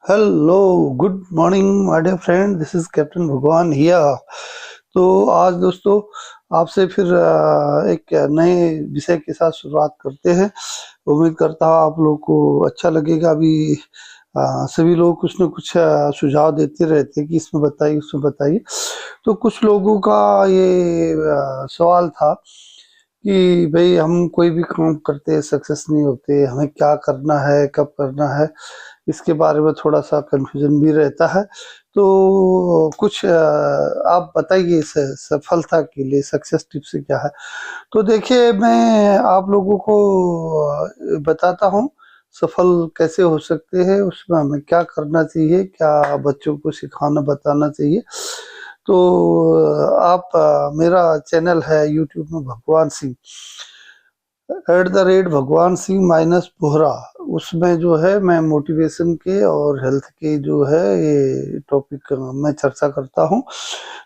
Hello, good morning my dear friend, this is captain Bhagwan here. तो आज दोस्तों आपसे फिर एक नए विषय के साथ शुरुआत करते हैं। उम्मीद करता हूँ आप लोग को अच्छा लगेगा। अभी सभी लोग कुछ न कुछ सुझाव देते रहते हैं कि इसमें बताइए उसमें बताइए। तो कुछ लोगों का ये सवाल था कि भाई हम कोई भी काम करते हैं सक्सेस नहीं होते, हमें क्या करना है कब करना है, इसके बारे में थोड़ा सा कंफ्यूजन भी रहता है। तो कुछ आप बताइए सफलता के लिए सक्सेस टिप्स क्या है। तो देखिए मैं आप लोगों को बताता हूँ सफल कैसे हो सकते हैं, उसमें हमें क्या करना चाहिए, क्या बच्चों को सिखाना बताना चाहिए। तो आप मेरा चैनल है यूट्यूब में भगवान सिंह भगवान सिंह माइनस बोहरा, उसमें जो है मैं मोटिवेशन के और हेल्थ के जो है ये टॉपिक में चर्चा करता हूँ।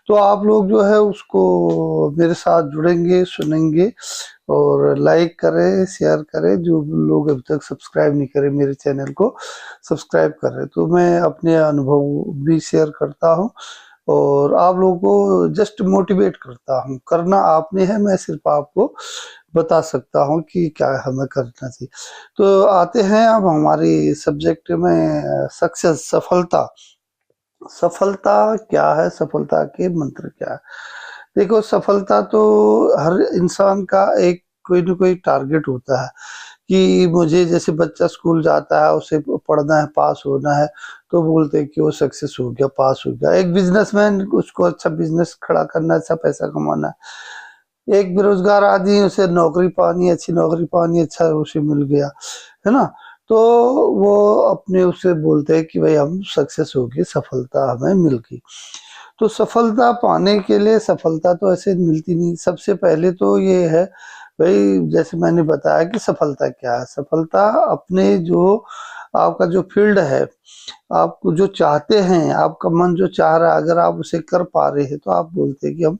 तो आप लोग जो है उसको मेरे साथ जुड़ेंगे, सुनेंगे और लाइक करें, शेयर करें। जो लोग अभी तक सब्सक्राइब नहीं करे मेरे चैनल को सब्सक्राइब करें। तो मैं अपने अनुभव भी शेयर करता हूँ और आप लोगों को जस्ट मोटिवेट करता हूँ। करना आपने है, मैं सिर्फ आपको बता सकता हूँ कि क्या हमें करना चाहिए। तो आते हैं अब हमारी सब्जेक्ट में, सक्सेस, सफलता। सफलता क्या है, सफलता के मंत्र क्या है। देखो सफलता तो हर इंसान का एक कोई ना कोई टारगेट होता है कि मुझे, जैसे बच्चा स्कूल जाता है उसे पढ़ना है, पास होना है, तो बोलते हैं कि वो सक्सेस हो गया, पास हो गया। एक बिजनेसमैन, उसको अच्छा बिजनेस खड़ा करना है, अच्छा पैसा कमाना है। एक बेरोजगार आदमी, उसे नौकरी पानी, अच्छी नौकरी पानी, अच्छा उसे मिल गया, है ना। तो वो अपने उसे बोलते हैं कि भाई हम सक्सेस हो गए, सफलता हमें मिल गई। तो सफलता पाने के लिए, सफलता तो ऐसे मिलती नहीं। सबसे पहले तो ये है भाई, जैसे मैंने बताया कि सफलता क्या है। सफलता अपने जो आपका जो फील्ड है, आप जो चाहते हैं, आपका मन जो चाह रहा है, अगर आप उसे कर पा रहे हैं तो आप बोलते हैं कि हम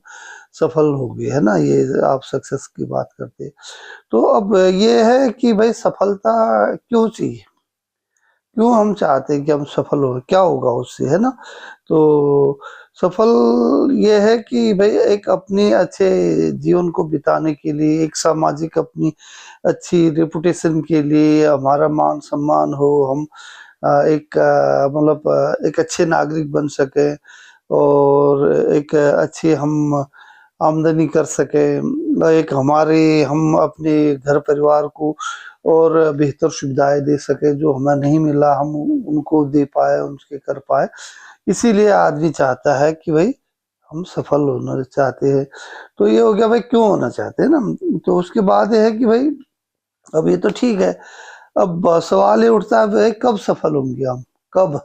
सफल हो गए, है ना। ये आप सक्सेस की बात करते हैं। तो अब ये है कि भाई सफलता क्यों चाहिए, क्यों हम चाहते हैं कि हम सफल हो, क्या होगा उससे, है ना। तो सफल ये है कि भाई एक अपने अच्छे जीवन को बिताने के लिए, एक सामाजिक अपनी अच्छी रेपुटेशन के लिए, हमारा मान सम्मान हो, हम एक मतलब एक अच्छे नागरिक बन सके और एक अच्छी हम आमदनी कर सके, एक हमारे, हम अपने घर परिवार को और बेहतर सुविधाएं दे सके, जो हमें नहीं मिला हम उनको दे पाए, उनके कर पाए। इसीलिए आदमी चाहता है कि भाई हम सफल होना चाहते हैं। तो ये हो गया भाई क्यों होना चाहते हैं ना। तो उसके बाद ये है कि भाई अब ये तो ठीक है, अब सवाल ये उठता है भाई कब सफल होंगे हम, कब,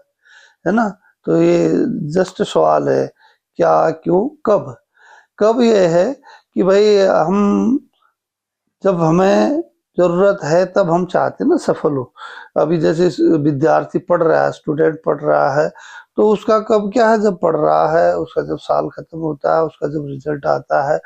है ना। तो ये जस्ट सवाल है, क्या, क्यों, कब। कब ये है कि भाई हम, जब हमें जरूरत है तब हम चाहते हैं ना सफल हो। अभी जैसे विद्यार्थी पढ़ रहा है, स्टूडेंट पढ़ रहा है, तो उसका कब क्या है, जब पढ़ रहा है, उसका जब साल खत्म होता है, उसका जब रिजल्ट आता है,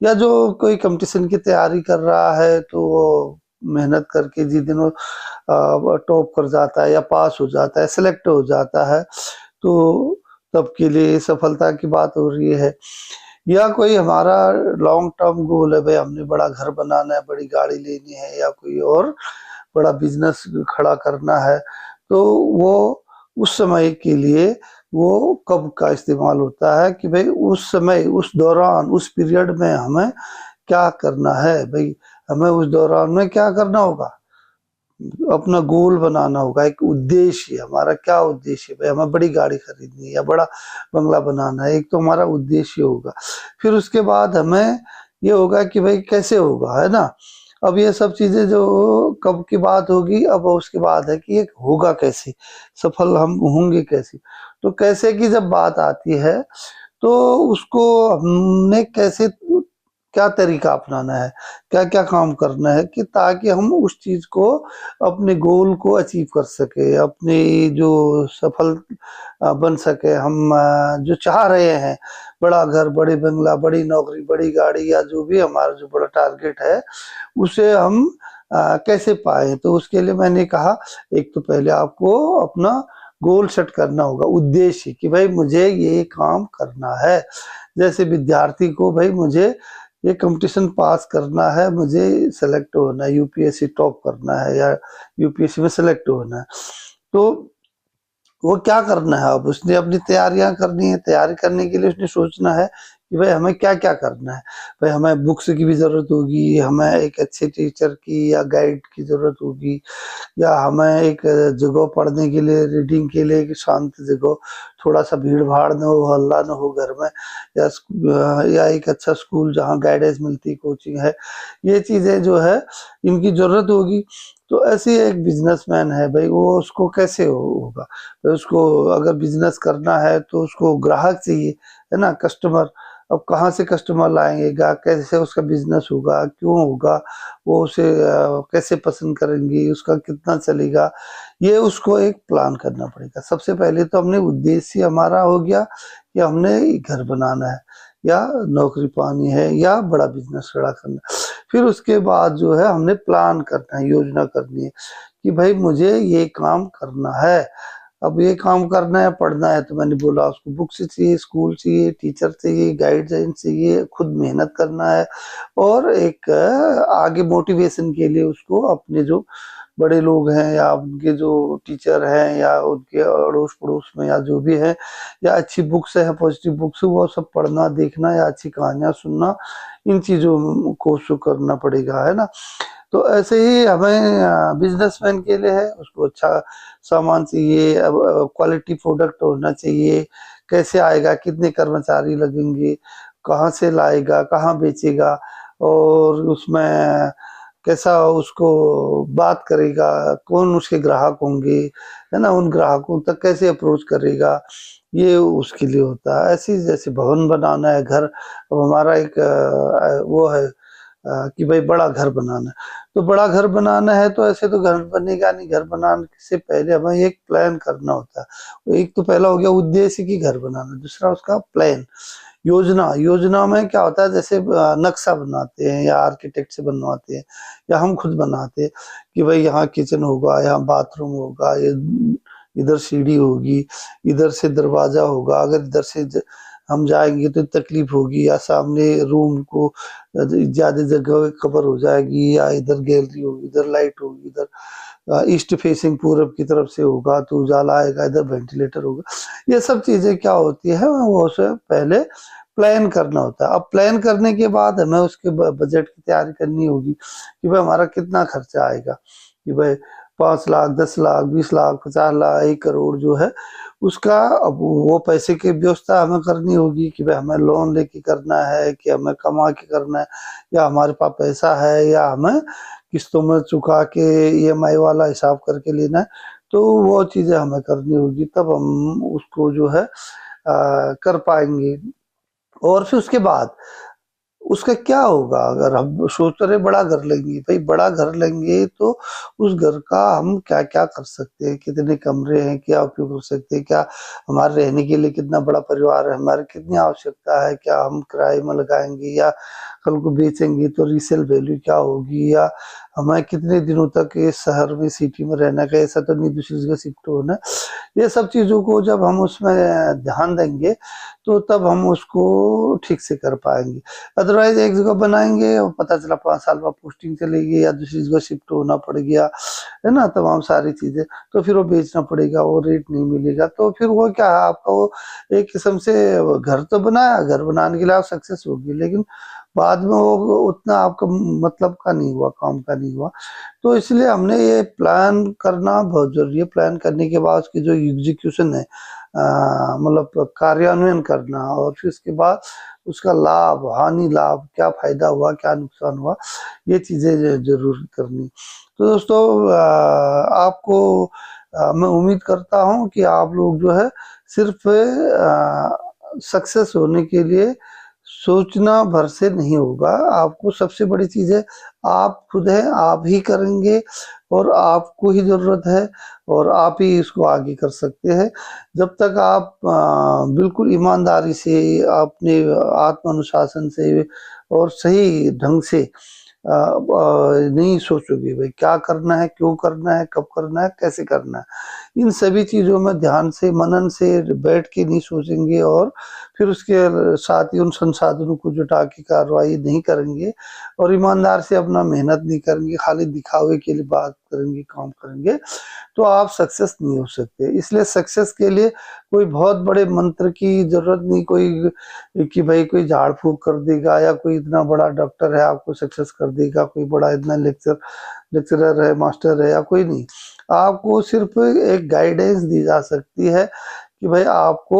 या जो कोई कंपटीशन की तैयारी कर रहा है, तो वो मेहनत करके जिस दिन वो टॉप कर जाता है या पास हो जाता है, सिलेक्ट हो जाता है, तो तब के लिए सफलता की बात हो रही है। या कोई हमारा लॉन्ग टर्म गोल है, भाई हमने बड़ा घर बनाना है, बड़ी गाड़ी लेनी है, या कोई और बड़ा बिजनेस खड़ा करना है, तो वो उस समय के लिए वो कब का इस्तेमाल होता है कि भाई उस समय, उस दौरान, उस पीरियड में हमें क्या करना है। भाई हमें उस दौरान में क्या करना होगा, अपना गोल बनाना होगा, एक उद्देश्य, हमारा क्या उद्देश्य है। भाई हमें बड़ी गाड़ी खरीदनी है या बड़ा बंगला बनाना है, एक तो हमारा उद्देश्य होगा। फिर उसके बाद हमें ये होगा कि भाई कैसे होगा, है ना। अब ये सब चीजें जो कब की बात होगी, अब उसके बाद है कि ये होगा कैसे, सफल हम होंगे कैसे। तो कैसे की जब बात आती है, तो उसको हमने कैसे, क्या तरीका अपनाना है, क्या क्या काम करना है कि ताकि हम उस चीज को, अपने गोल को अचीव कर सके, अपने जो सफल बन सके। हम जो चाह रहे हैं, बड़ा घर, बड़े बंगला, बड़ी नौकरी, बड़ी गाड़ी, या जो भी हमारा जो बड़ा टारगेट है, उसे हम कैसे पाए। तो उसके लिए मैंने कहा, एक तो पहले आपको अपना गोल सेट करना होगा, उद्देश्य कि भाई मुझे ये काम करना है। जैसे विद्यार्थी को भाई मुझे ये कंपटीशन पास करना है, मुझे सेलेक्ट होना है, यूपीएससी टॉप करना है या यूपीएससी में सेलेक्ट होना है, तो वो क्या करना है, अब उसने अपनी तैयारियां करनी है। तैयारी करने के लिए उसने सोचना है कि भाई हमें क्या क्या करना है। भाई हमें बुक्स की भी जरूरत होगी, हमें एक अच्छे टीचर की या गाइड की जरूरत होगी, या हमें एक जगह पढ़ने के लिए, रीडिंग के लिए, एक शांत जगह, थोड़ा सा भीड़ भाड़ न हो, हल्ला न हो घर में, या एक अच्छा स्कूल जहाँ गाइडेंस मिलती, कोचिंग है, ये चीजें जो है इनकी जरूरत होगी। तो ऐसी एक बिजनेसमैन है भाई, वो उसको कैसे होगा, तो उसको अगर बिजनेस करना है तो उसको ग्राहक चाहिए, है ना, कस्टमर। अब कहाँ से कस्टमर लाएंगे, कैसे उसका बिजनेस होगा, क्यों होगा, वो उसे कैसे पसंद करेंगे, उसका कितना चलेगा, ये उसको एक प्लान करना पड़ेगा। सबसे पहले तो हमने उद्देश्य हमारा हो गया कि हमने घर बनाना है या नौकरी पानी है या बड़ा बिजनेस खड़ा करना है। फिर उसके बाद जो है हमने प्लान करना है, योजना करनी है कि भाई मुझे ये काम करना है। अब ये काम करना है, पढ़ना है, तो मैंने बोला उसको बुक्स चाहिए, स्कूल चाहिए, टीचर चाहिए, गाइडेंस चाहिए, खुद मेहनत करना है, और एक आगे मोटिवेशन के लिए उसको अपने जो बड़े लोग हैं या उनके जो टीचर हैं या उनके अड़ोस पड़ोस में या जो भी है, या अच्छी बुक्स है, पॉजिटिव बुक्स, वो सब पढ़ना, देखना, या अच्छी कहानियां सुनना, इन चीजों को शो करना पड़ेगा, है ना। तो ऐसे ही हमें बिजनेसमैन के लिए है, उसको अच्छा सामान चाहिए, क्वालिटी प्रोडक्ट होना चाहिए, कैसे आएगा, कितने कर्मचारी लगेंगे, कहाँ से लाएगा, कहाँ बेचेगा, और उसमें कैसा उसको बात करेगा, कौन उसके ग्राहक होंगे, है ना, उन ग्राहकों तक कैसे अप्रोच करेगा, ये उसके लिए होता है। ऐसी जैसे भवन बनाना है, घर, अब हमारा एक वो है कि भाई बड़ा घर बनाना है, तो बड़ा घर बनाना है तो ऐसे तो घर बनेगा नहीं। घर बनाने से पहले हमें एक प्लान करना होता है। एक तो पहला हो गया उद्देश्य की घर बनाना, दूसरा उसका प्लान, योजना। योजना में क्या होता है, जैसे नक्शा बनाते हैं या आर्किटेक्ट से बनवाते हैं या हम खुद बनाते हैं कि भाई यहाँ किचन होगा, यहाँ बाथरूम होगा, ये इधर सीढ़ी होगी, इधर से दरवाजा होगा, अगर इधर से हम जाएंगे तो तकलीफ होगी, या सामने रूम को ज्यादा जगह कवर हो जाएगी, या इधर गैलरी होगी, इधर लाइट होगी, इधर ईस्ट फेसिंग पूरब की तरफ से होगा तो उजाला आएगा, इधर वेंटिलेटर होगा। ये सब चीजें क्या होती है, वो उसे पहले प्लान करना होता है। अब प्लान करने के बाद हमें उसके बजट की तैयारी करनी होगी कि भाई हमारा कितना खर्चा आएगा, कि भाई 5 लाख, 10 लाख, 20 लाख, 50 लाख, 1 करोड़ जो है उसका। अब वो पैसे की व्यवस्था हमें करनी होगी कि भाई हमें लोन लेके करना है, कि हमें कमा के करना है, या हमारे पास पैसा है, या हमें किस्तों में चुका के ईएमआई वाला हिसाब करके लेना है। तो वो चीजें हमें करनी होगी, तब हम उसको जो है कर पाएंगे। और फिर उसके बाद उसका क्या होगा, अगर हम सोच रहे बड़ा घर लेंगे, भाई बड़ा घर लेंगे तो उस घर का हम क्या क्या कर सकते हैं, कितने कमरे हैं, क्या उपयोग कर सकते हैं, क्या हमारे रहने के लिए कितना बड़ा परिवार है, हमारी कितनी आवश्यकता है, क्या हम किराए में लगाएंगे या कल को बेचेंगे तो रीसेल वैल्यू क्या होगी, या हमें कितने दिनों तक इस शहर में, सिटी में रहना का, ऐसा तो नहीं दूसरी जगह शिफ्ट होना। ये सब चीजों को जब हम उसमें ध्यान देंगे तो तब हम उसको ठीक से कर पाएंगे। अदरवाइज एक जगह बनाएंगे और पता चला 5 साल बाद पोस्टिंग चली गई या दूसरी जगह शिफ्ट होना पड़ गया, है ना, तमाम सारी चीजें, तो फिर वो बेचना पड़ेगा, वो रेट नहीं मिलेगा, तो फिर वो क्या है, आपका वो एक किस्म से घर तो बनाया, घर बनाने के लिए आप सक्सेस होगी, लेकिन बाद में वो उतना आपका मतलब का नहीं हुआ, काम का नहीं हुआ। तो इसलिए हमने ये प्लान करना बहुत जरूरी है। प्लान करने के बाद उसकी जो एग्जीक्यूशन है, मतलब कार्यान्वयन करना, और फिर उसके बाद उसका लाभ हानि, लाभ क्या फायदा हुआ, क्या नुकसान हुआ, ये चीजें जरूर करनी। तो दोस्तों आपको मैं उम्मीद करता हूँ कि आप लोग जो है सिर्फ सक्सेस होने के लिए सोचना भर से नहीं होगा। आपको सबसे बड़ी चीज है, आप खुद हैं, आप ही करेंगे, और आपको ही जरूरत है, और आप ही इसको आगे कर सकते हैं। जब तक आप बिल्कुल ईमानदारी से, अपने आत्म अनुशासन से और सही ढंग से नहीं सोचोगे भाई क्या करना है, क्यों करना है, कब करना है, कैसे करना है, इन सभी चीज़ों में ध्यान से मनन से बैठ के नहीं सोचेंगे और फिर उसके साथ ही उन संसाधनों को जुटा के कार्रवाई नहीं करेंगे और ईमानदार से अपना मेहनत नहीं करेंगे, खाली दिखावे के लिए बात करेंगे, काम करेंगे, तो आप सक्सेस नहीं हो सकते। इसलिए सक्सेस के लिए कोई बहुत बड़े मंत्र की जरूरत नहीं, कोई कि भाई कोई झाड़ फूक कर देगा या कोई इतना बड़ा डॉक्टर है आपको सक्सेस कर देगा, कोई बड़ा इतना लेक्चरर है, मास्टर है, या कोई नहीं। आपको सिर्फ एक गाइडेंस दी जा सकती है कि भाई आपको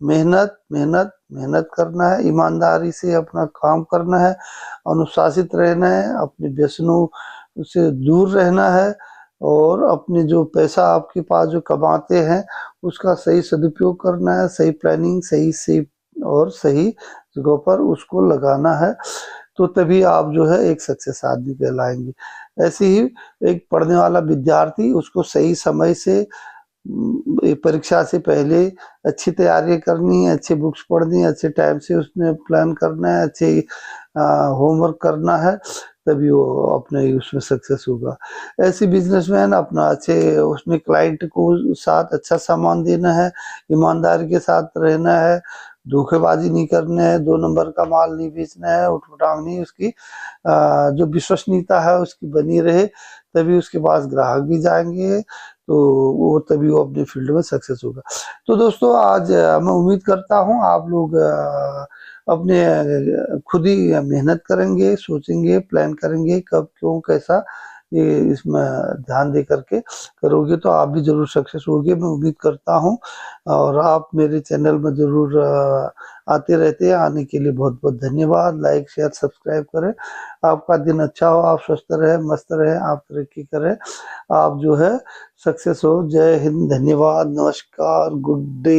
मेहनत मेहनत मेहनत करना है, ईमानदारी से अपना काम करना है, अनुशासित रहना है, अपने व्यसनों से दूर रहना है और अपने जो पैसा आपके पास जो कमाते हैं उसका सही सदुपयोग करना है, सही प्लानिंग, सही और सही जगह पर उसको लगाना है, तो तभी आप जो है एक सक्सेस आदमी कहलाएंगे। ऐसे ही एक पढ़ने वाला विद्यार्थी, उसको सही समय से परीक्षा से पहले अच्छी तैयारी करनी है, अच्छे बुक्स पढ़नी है, अच्छे टाइम से उसने प्लान करना है, अच्छे होमवर्क करना है, तभी वो अपने उसमें सक्सेस होगा। ऐसे बिजनेसमैन अपना अच्छे उसमें क्लाइंट को साथ अच्छा सामान देना है, ईमानदारी के साथ रहना है, धोखेबाजी नहीं करना है, 2 नंबर का माल नहीं बेचना है, उठपटांग नहीं, उसकी जो विश्वसनीयता है उसकी बनी रहे, तभी उसके पास ग्राहक भी जाएंगे, तो वो तभी वो अपने फील्ड में सक्सेस होगा। तो दोस्तों आज मैं उम्मीद करता हूँ आप लोग अपने खुद ही मेहनत करेंगे, सोचेंगे, प्लान करेंगे कब क्यों कैसा, ये इसमें ध्यान दे करके करोगे तो आप भी जरूर सक्सेस होगे, मैं उम्मीद करता हूँ। और आप मेरे चैनल में जरूर आते रहते हैं, आने के लिए बहुत बहुत धन्यवाद। लाइक शेयर सब्सक्राइब करें। आपका दिन अच्छा हो, आप स्वस्थ रहे, मस्त रहे, आप तरक्की करें, आप जो है सक्सेस हो। जय हिंद, धन्यवाद, नमस्कार, गुड डे।